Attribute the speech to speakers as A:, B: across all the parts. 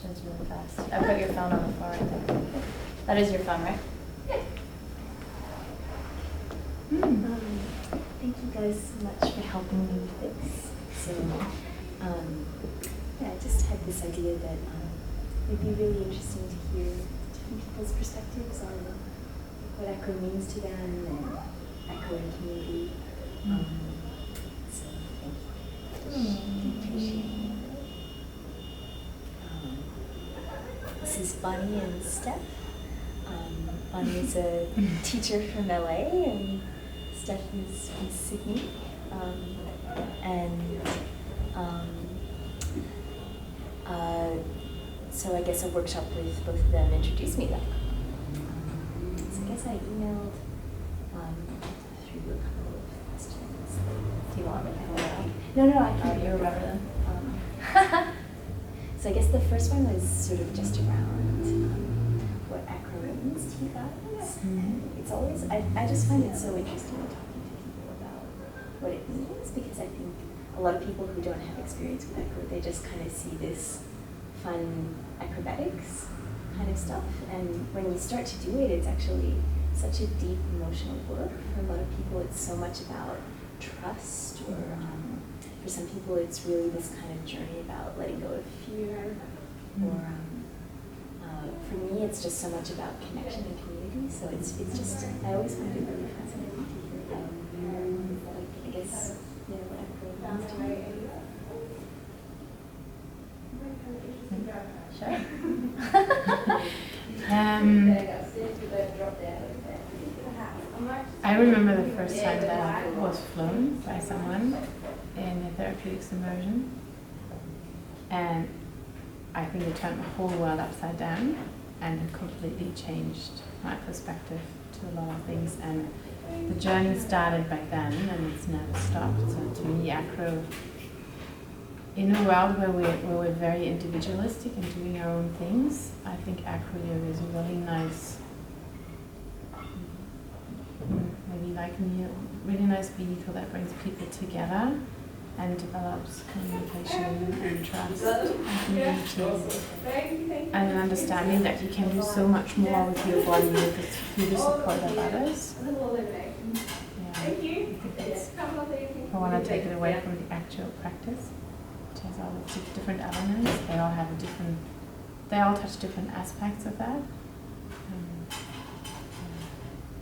A: questions really fast. I put your phone on the floor right there. That is your phone, right?
B: Thank you guys so much for helping me with this. So, yeah, I just had this idea that it'd be really interesting to hear different people's perspectives on what acro means to them and acro in community. So, thank you. Appreciate it. This is Bonnie and Steph. Bonnie is a teacher from LA and Steph is from Sydney. So I guess a workshop with both of them introduced me to them. So I guess I emailed through a couple of questions.
A: Do you want me to pull it out?
B: No, I
A: Oh,
B: can
A: you remember them?
B: So I guess the first one was sort of just around what acro means to you guys. And it's always, I just find it so interesting talking to people about what it means, because I think a lot of people who don't have experience with acro, they just kind of see this fun acrobatics kind of stuff. And when you start to do it, it's actually such a deep emotional work. For a lot of people, it's so much about trust, or for some people, it's really this kind of journey about letting go of fear, or for me, it's just so much about connection and community. So it's just, I always find it really fascinating to hear about, like, I guess, what acro means to me.
A: Sure.
C: I remember the first time that I was flown by someone in a therapeutics immersion, and I think it turned the whole world upside down, and it completely changed my perspective to a lot of things. And the journey started back then, and it's never stopped. So to me, acro, in a world where we're very individualistic and doing our own things, I think acro yoga is a really nice, maybe like me, a really nice vehicle that brings people together and develops communication and trust and community and an understanding that you can do so much more with your body through the support of others. Yeah, I think that's, I want to take it away from the actual practice. It has all the different elements. They all have a different, they all touch different aspects of that. I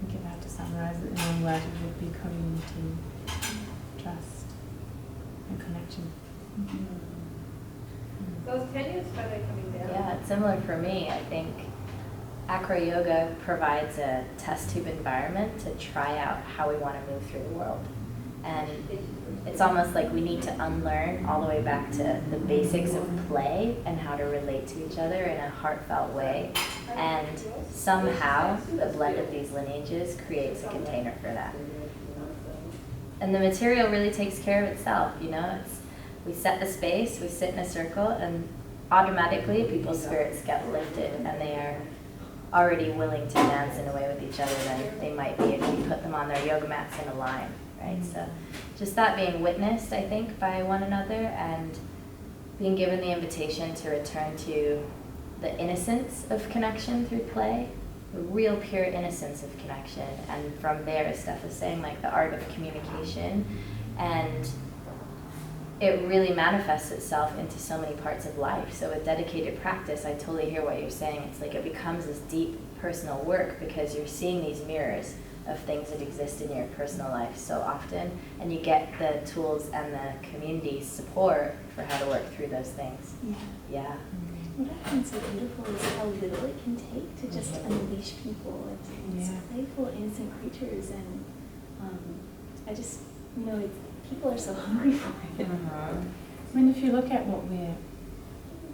C: think if I had to summarize it in one word, it would be community, trust, and connection.
D: Those canyons started coming down.
A: Yeah, it's similar for me. I think acro yoga provides a test tube environment to try out how we want to move through the world. And it's almost like we need to unlearn all the way back to the basics of play and how to relate to each other in a heartfelt way. And somehow the blend of these lineages creates a container for that. And the material really takes care of itself, you know. We set the space, we sit in a circle, and automatically people's spirits get lifted, and they are already willing to dance in a way with each other than they might be if you put them on their yoga mats in a line, right? So just that being witnessed, I think, by one another, and being given the invitation to return to the innocence of connection through play, the real pure innocence of connection. And from there, as Steph was saying, like the art of communication, and it really manifests itself into so many parts of life. So with dedicated practice, I totally hear what you're saying. It's like it becomes this deep personal work because you're seeing these mirrors of things that exist in your personal life so often, and you get the tools and the community support for how to work through those things. Yeah.
B: What I find so beautiful is how little it can take to just unleash people into these playful, innocent creatures, and I just, people are so hungry for it.
C: I mean, if you look at what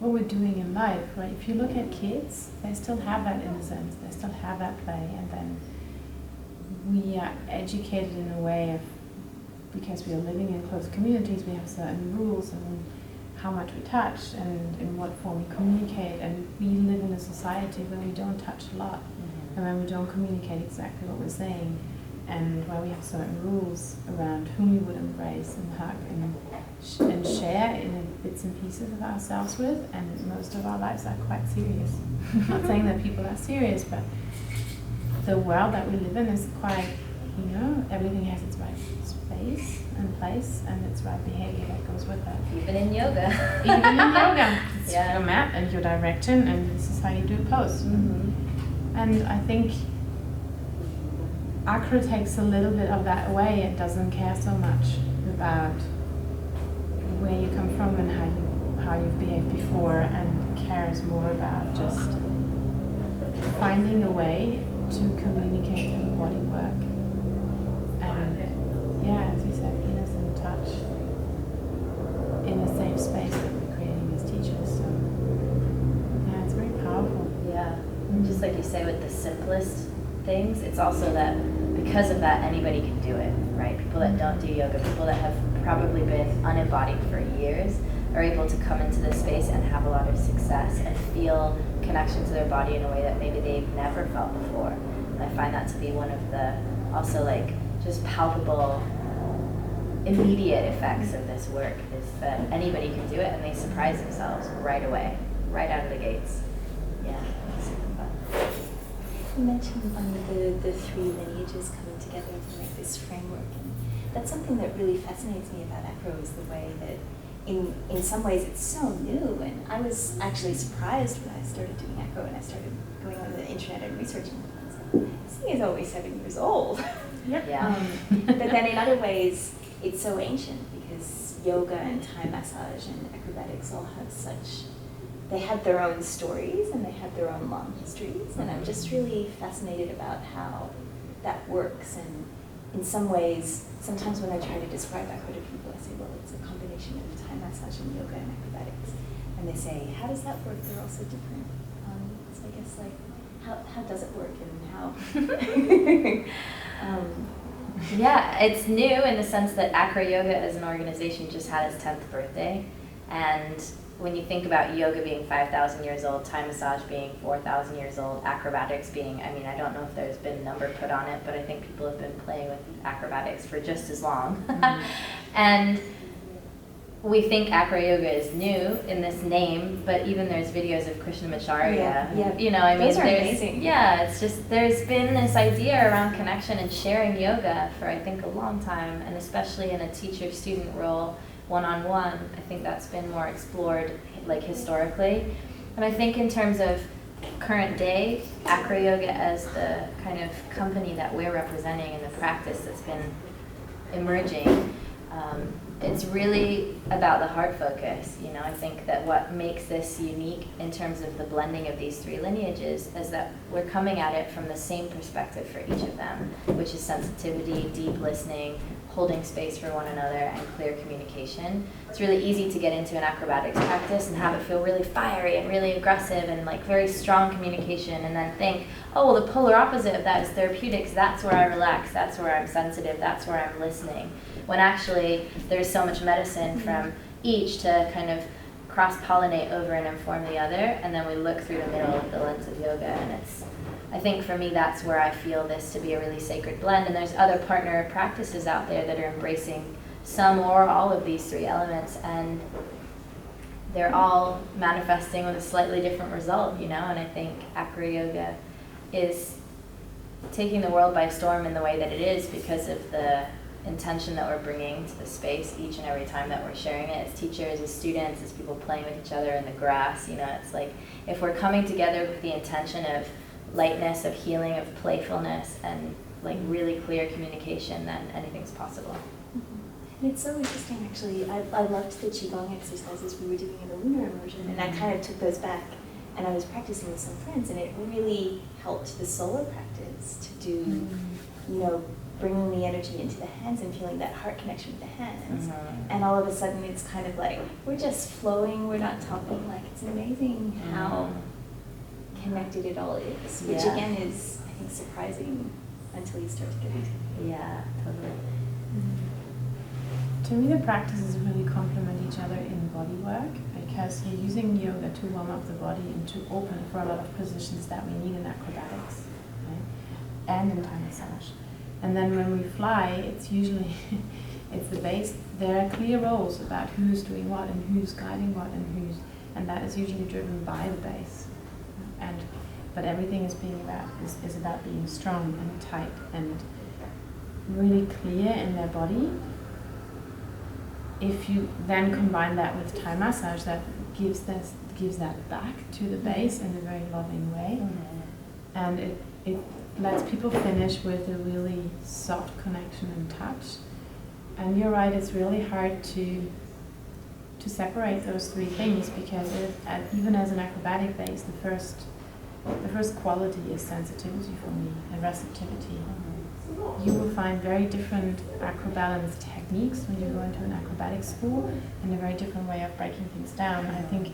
C: we're doing in life, right? If you look at kids, they still have that innocence, they still have that play, and then we are educated in a way of, because we are living in close communities, we have certain rules and how much we touch and in what form we communicate, and we live in a society where we don't touch a lot, and where we don't communicate exactly what we're saying, and where we have certain rules around whom we would embrace and hug and and share in bits and pieces of ourselves with, and most of our lives are quite serious. I'm not saying that people are serious, but the world that we live in is quite, everything has its right space and place and its right behavior that goes with it.
A: Even in yoga.
C: Even in yoga. It's
A: Yeah.
C: your map and your direction, and this is how you do a pose.
A: Mm-hmm.
C: And I think acro takes a little bit of that away and doesn't care so much about where you come from and how you've behaved before, and cares more about just finding a way to communicate through body work. And yeah, as you said, innocent touch in a safe space that we're creating as teachers. So yeah, it's very powerful.
A: Yeah, just like you say with the simplest things, it's also that because of that anybody can do it, right? People that don't do yoga, people that have probably been unembodied for years, are able to come into this space and have a lot of success and feel connection to their body in a way that maybe they've never felt before. And I find that to be one of the also like just palpable immediate effects of this work, is that anybody can do it and they surprise themselves right away, right out of the gates. Yeah, it's super fun.
B: You mentioned the three lineages coming together for like this framework, and that's something that really fascinates me about acro, is the way that in some ways it's so new, and I was actually surprised when I started doing acro and I started going on the internet and researching it. I was like, this thing is only 7 years old.
C: Yep.
A: Yeah.
B: But then in other ways it's so ancient, because yoga and Thai massage and acrobatics all have such, they had their own stories and they had their own long histories, and I'm just really fascinated about how that works. And in some ways, sometimes when I try to describe acro to people, I say, well, it's a combination of Thai massage and yoga and acrobatics. And they say, how does that work? They're all so different. So I guess, like, how does it work, and how?
A: Yeah, it's new in the sense that Acro Yoga as an organization just had its 10th birthday. And when you think about yoga being 5,000 years old, Thai massage being 4,000 years old, acrobatics being, I mean, I don't know if there's been a number put on it, but I think people have been playing with acrobatics for just as long.
C: Mm-hmm.
A: And we think acro yoga is new in this name, but even there's videos of Krishnamacharya.
B: Yeah.
A: You know, I mean,
B: Those are
A: there's,
B: amazing.
A: yeah, it's just, there's been this idea around connection and sharing yoga for, I think, a long time, and especially in a teacher-student role, one-on-one, I think that's been more explored, like, historically. And I think in terms of current day, acro yoga as the kind of company that we're representing and the practice that's been emerging, it's really about the heart focus. You know, I think that what makes this unique in terms of the blending of these three lineages is that we're coming at it from the same perspective for each of them, which is sensitivity, deep listening, holding space for one another, and clear communication. It's really easy to get into an acrobatics practice and have it feel really fiery and really aggressive and like very strong communication, and then think, oh, well, the polar opposite of that is therapeutics. That's where I relax, that's where I'm sensitive, that's where I'm listening. When actually there's so much medicine from each to kind of cross-pollinate over and inform the other, and then we look through the middle of the lens of yoga, and it's, I think for me that's where I feel this to be a really sacred blend. And there's other partner practices out there that are embracing some or all of these three elements, and they're all manifesting with a slightly different result, you know. And I think acro yoga is taking the world by storm in the way that it is because of the intention that we're bringing to the space each and every time that we're sharing it, as teachers, as students, as people playing with each other in the grass. You know, it's like if we're coming together with the intention of lightness, of healing, of playfulness, and like really clear communication, then anything's possible.
B: And it's so interesting, actually. I loved the Qigong exercises we were doing in the lunar immersion, and I kind of took those back, and I was practicing with some friends, and it really helped the solar practice to do, you know, bringing the energy into the hands and feeling that heart connection with the hands. And all of a sudden it's kind of like, we're just flowing, we're not talking. Like, it's amazing how connected it all is, which again is, I think, surprising until you start to get into it.
A: Yeah, totally.
C: To me, the practices really complement each other in body work, because you're using yoga to warm up the body and to open for a lot of positions that we need in acrobatics, right? And in Thai massage. And then when we fly, it's usually it's the base. There are clear roles about who's doing what and who's guiding what and that is usually driven by the base. But everything is about being strong and tight and really clear in their body. If you then combine that with Thai massage, that gives that back to the base in a very loving way, and it lets people finish with a really soft connection and touch. And you're right, it's really hard to separate those three things, because even as an acrobatic base, the first quality is sensitivity for me and receptivity. You will find very different acrobalance techniques when you go into an acrobatic school, and a very different way of breaking things down. And I think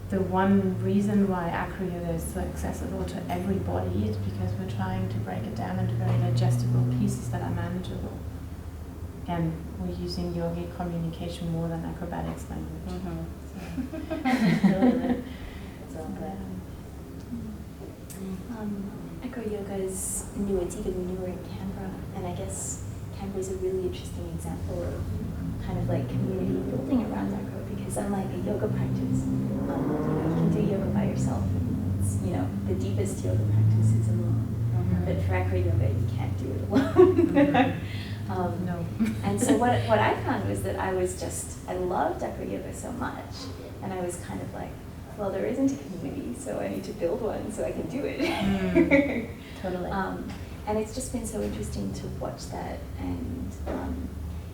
C: the one reason why acro yoga is so accessible to everybody is because we're trying to break it down into very digestible pieces that are manageable. And we're using yogic communication more than acrobatics language.
A: So good.
B: Acro yoga is new, it's even newer in Canberra, and I guess Canberra is a really interesting example of kind of like community building around acro, because unlike a yoga practice, you can do yoga by yourself, and it's, the deepest yoga practice is alone. But for acro yoga, you can't do it alone.
C: No.
B: And so what I found was that I loved acro yoga so much, and I was kind of like, well, there isn't a community, so I need to build one so I can do it.
A: Totally.
B: And it's just been so interesting to watch that and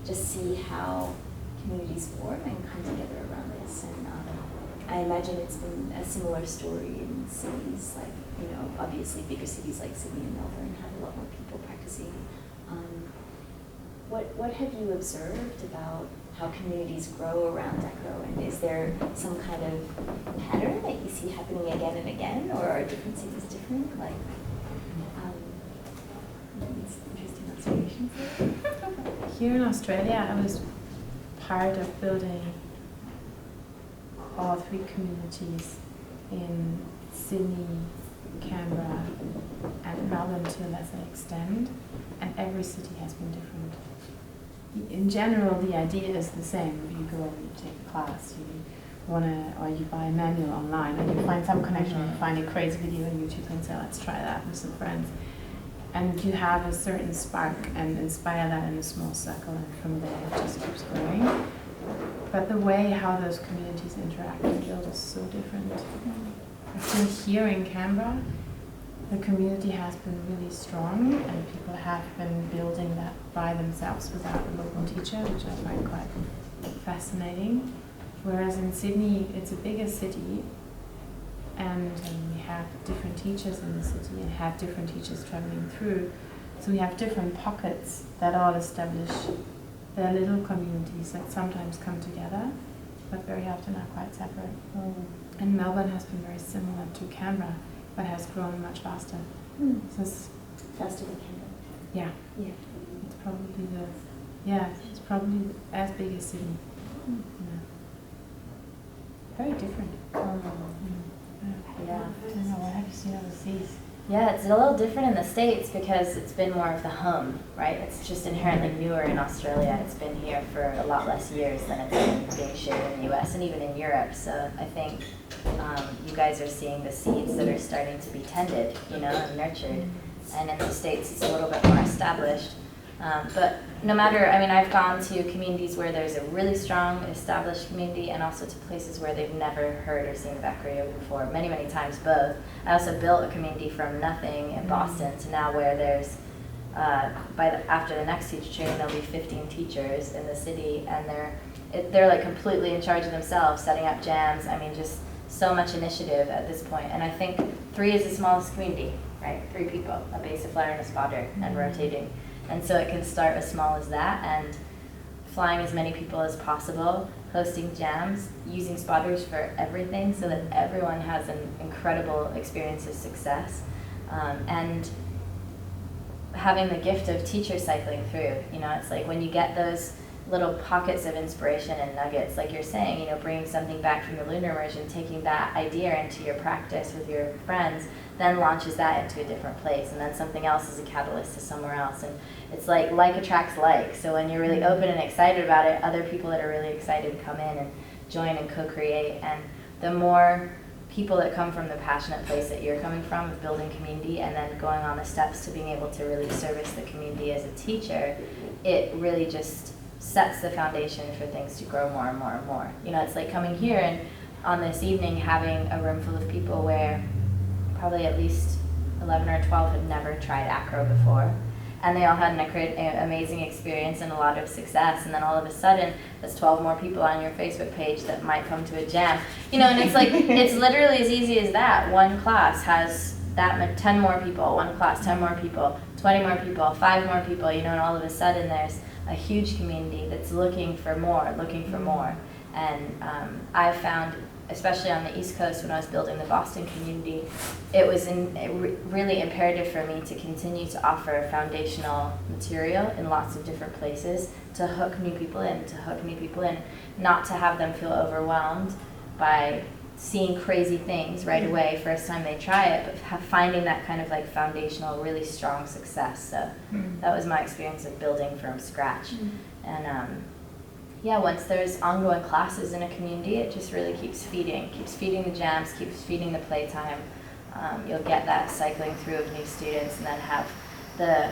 B: just see how communities form and come together around this. And I imagine it's been a similar story in cities like, obviously bigger cities like Sydney and Melbourne have a lot more people practicing. What have you observed about how communities grow around acro, and is there some kind of pattern that you see happening again and again, or are different cities different? It's interesting observations.
C: Here in Australia, I was part of building all three communities in Sydney, Canberra, and Melbourne to a lesser extent, and every city has been different. In general, the idea is the same. If you go and you take a class, or you buy a manual online, and you find some connection, you find a crazy video on YouTube and say, let's try that with some friends. And you have a certain spark and inspire that in a small circle, and from there it just keeps growing. But the way how those communities interact and build is so different. I think here in Canberra, the community has been really strong, and people have been building that by themselves without a local teacher, which I find quite fascinating. Whereas in Sydney, it's a bigger city, and we have different teachers in the city and have different teachers traveling through. So we have different pockets that all establish their little communities that sometimes come together, but very often are quite separate. And Melbourne has been very similar to Canberra, but has grown much faster. So it's
B: Faster than Canberra.
C: Yeah. It's probably as big as Sydney. Yeah. Very different.
A: Yeah.
C: I don't know, what have you seen overseas?
A: Yeah, it's a little different in the States because it's been more of the home, right? It's just inherently newer in Australia. It's been here for a lot less years than it's been being shared in the US and even in Europe. So I think you guys are seeing the seeds that are starting to be tended, and nurtured. And in the States, it's a little bit more established. But no matter, I've gone to communities where there's a really strong established community, and also to places where they've never heard or seen of acro yoga before, many, many times both. I also built a community from nothing in Boston to now where there's, after the next teacher training, there'll be 15 teachers in the city, and they're like completely in charge of themselves, setting up jams. Just so much initiative at this point. And I think 3 is the smallest community, right? 3 people, a base, a flyer, and a spotter, and rotating. And so it can start as small as that, and flying as many people as possible, hosting jams, using spotters for everything so that everyone has an incredible experience of success, and having the gift of teacher cycling through. It's like when you get those little pockets of inspiration and nuggets, like you're saying, you know, bringing something back from the lunar immersion, taking that idea into your practice with your friends, then launches that into a different place, and then something else is a catalyst to somewhere else. And it's like attracts like. So when you're really open and excited about it, other people that are really excited come in and join and co-create. And the more people that come from the passionate place that you're coming from, of building community and then going on the steps to being able to really service the community as a teacher, it really just sets the foundation for things to grow more and more and more. You know, it's like coming here and on this evening having a room full of people where probably at least 11 or 12 had never tried acro before, and they all had an amazing experience and a lot of success, and then all of a sudden there's 12 more people on your Facebook page that might come to a jam, you know. And it's like, it's literally as easy as that. One class has 10 more people, one class 10 more people, 20 more people, 5 more people, you know, and all of a sudden there's a huge community that's looking for more. And I found, especially on the East Coast when I was building the Boston community, it was really imperative for me to continue to offer foundational material in lots of different places to hook new people in, not to have them feel overwhelmed by seeing crazy things right away first time they try it, but finding that kind of like foundational, really strong success. So that was my experience of building from scratch. And yeah, once there's ongoing classes in a community, it just really keeps feeding the jams, keeps feeding the playtime. You'll get that cycling through of new students, and then have the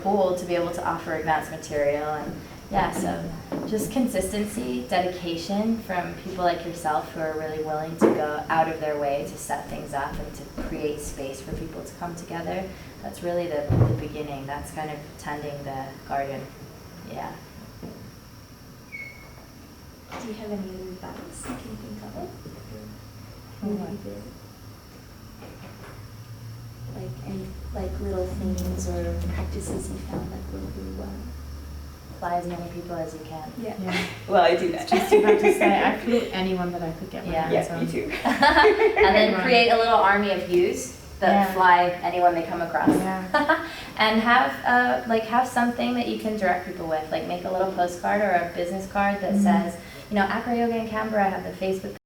A: pool to be able to offer advanced material. And yeah, so just consistency, dedication from people like yourself who are really willing to go out of their way to set things up and to create space for people to come together. That's really the beginning. That's kind of tending the garden. Yeah.
B: Do you have any other advice you can think of? Like little things or practices you found that work really well?
A: Fly as many people as you can.
C: Yeah.
B: Well, I do that.
C: Just about to say, I flew anyone that I could get my hands on.
B: Me too.
A: And then create a little army of yous that fly anyone they come across.
C: Yeah.
A: And have something that you can direct people with. Like make a little postcard or a business card that says, you know, Acro Yoga in Canberra, I have the Facebook